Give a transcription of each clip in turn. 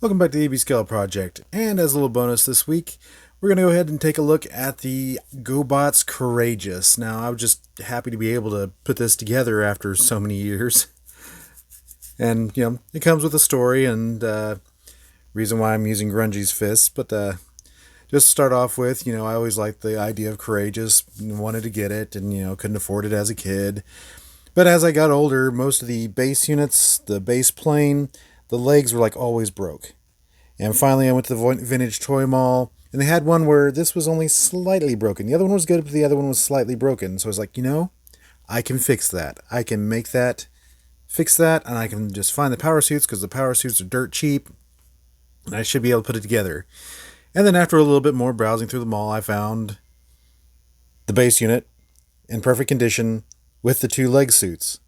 Welcome back to the AB Scale Project, and as a little bonus this week, we're going to go ahead and take a look at the Gobots Courageous. Now, I was just happy to be able to put this together after so many years, and it comes with a story and reason why I'm using Grungy's fists. But just to start off with, I always liked the idea of Courageous, wanted to get it, and couldn't afford it as a kid. But as I got older, most of the base units, the base plane, the legs were like always broke. And finally, I went to the vintage toy mall, and they had one where this was only slightly broken. The other one was good, but the other one was slightly broken. So I was like, I can fix that. I can make that, fix that, and I can just find the power suits because the power suits are dirt cheap, and I should be able to put it together. And then after a little bit more browsing through the mall, I found the base unit in perfect condition with the two leg suits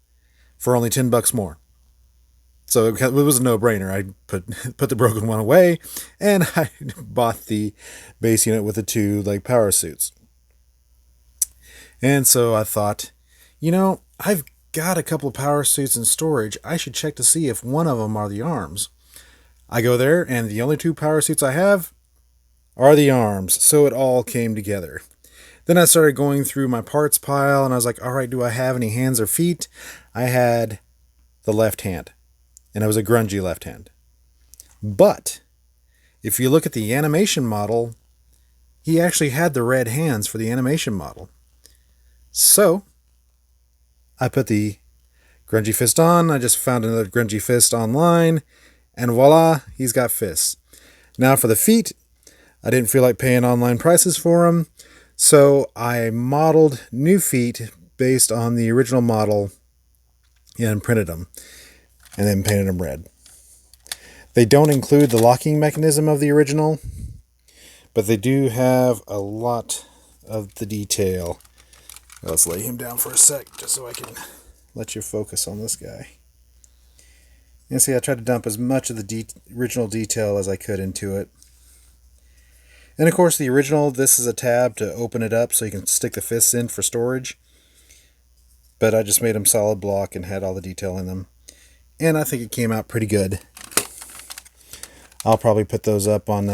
for only $10 more. So it was a no-brainer. I put the broken one away, and I bought the base unit with the two power suits. And so I thought, I've got a couple of power suits in storage. I should check to see if one of them are the arms. I go there, and the only two power suits I have are the arms. So it all came together. Then I started going through my parts pile, and I was like, all right, do I have any hands or feet? I had the left hand. And it was a grungy left hand. But if you look at the animation model, he actually had the red hands for the animation model. So I put the grungy fist on. I just found another grungy fist online, and voila, he's got fists. Now for the feet, I didn't feel like paying online prices for them, so I modeled new feet based on the original model and printed them. And then painted them red. They don't include the locking mechanism of the original, but they do have a lot of the detail. Let's lay him down for a sec, just so I can let you focus on this guy. And see, I tried to dump as much of the original detail as I could into it. And of course, the original, this is a tab to open it up so you can stick the fists in for storage. But I just made them solid block and had all the detail in them. And I think it came out pretty good. I'll probably put those up on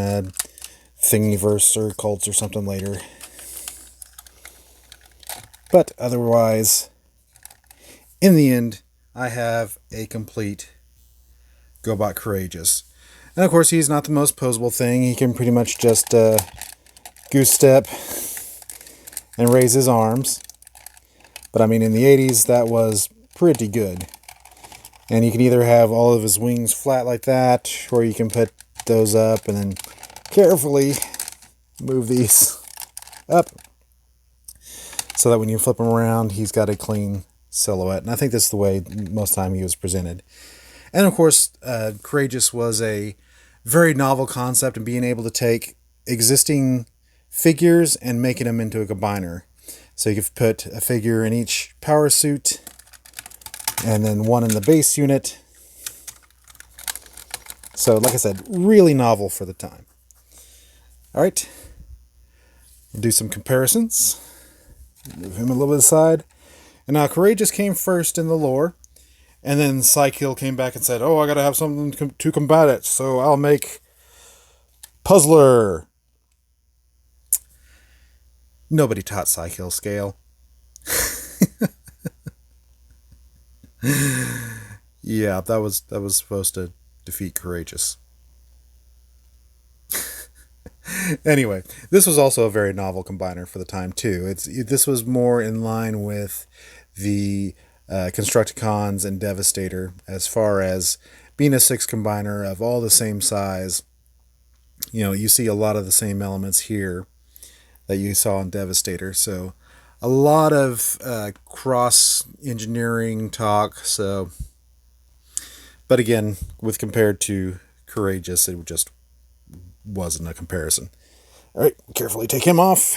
Thingiverse or Cults or something later. But otherwise, in the end, I have a complete Gobots Courageous. And of course, he's not the most posable thing. He can pretty much just goose step and raise his arms. But I mean, in the 80s, that was pretty good. And you can either have all of his wings flat like that, or you can put those up and then carefully move these up so that when you flip him around, he's got a clean silhouette. And I think that's the way most of the time he was presented. And of course, Courageous was a very novel concept in being able to take existing figures and making them into a combiner. So you could put a figure in each power suit, and then one in the base unit. So, like I said, really novel for the time. All right. We'll do some comparisons. Move him a little bit aside. And now, Courageous came first in the lore. And then Psykill came back and said, oh, I got to have something to combat it. So I'll make Puzzler. Nobody taught Psykill scale. Yeah, that was supposed to defeat Courageous. Anyway, this was also a very novel combiner for the time too. This was more in line with the Constructicons and Devastator as far as being a 6 combiner of all the same size. You see a lot of the same elements here that you saw in Devastator. So a lot of cross engineering talk. So, but again, with compared to Courageous, it just wasn't a comparison. All right, carefully take him off.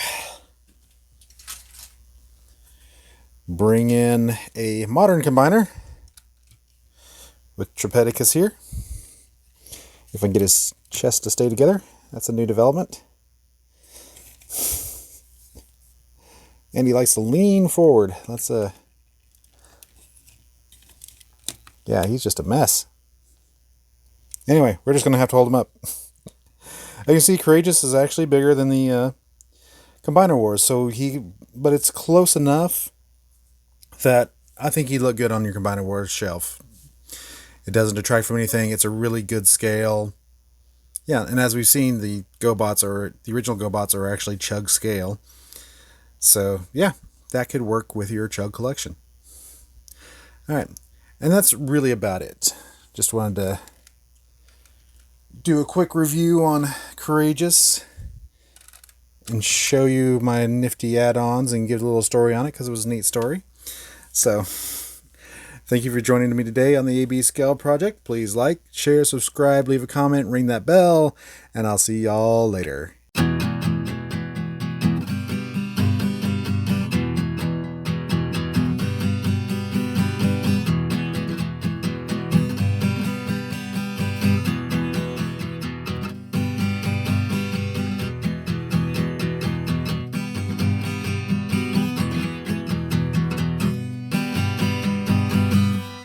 Bring in a modern combiner with Tripedicus here. If I can get his chest to stay together, that's a new development. And he likes to lean forward. Yeah, he's just a mess. Anyway, we're just going to have to hold him up. I can see Courageous is actually bigger than the Combiner Wars, but it's close enough that I think he'd look good on your Combiner Wars shelf. It doesn't detract from anything. It's a really good scale. Yeah, and as we've seen, the original GoBots are actually chug scale. So yeah, that could work with your chug collection. All right, and that's really about it. Just wanted to do a quick review on Courageous and show you my nifty add-ons and give a little story on it because it was a neat story. So thank you for joining me today on the AB Scale Project. Please like, share, subscribe, leave a comment, ring that bell, and I'll see y'all later.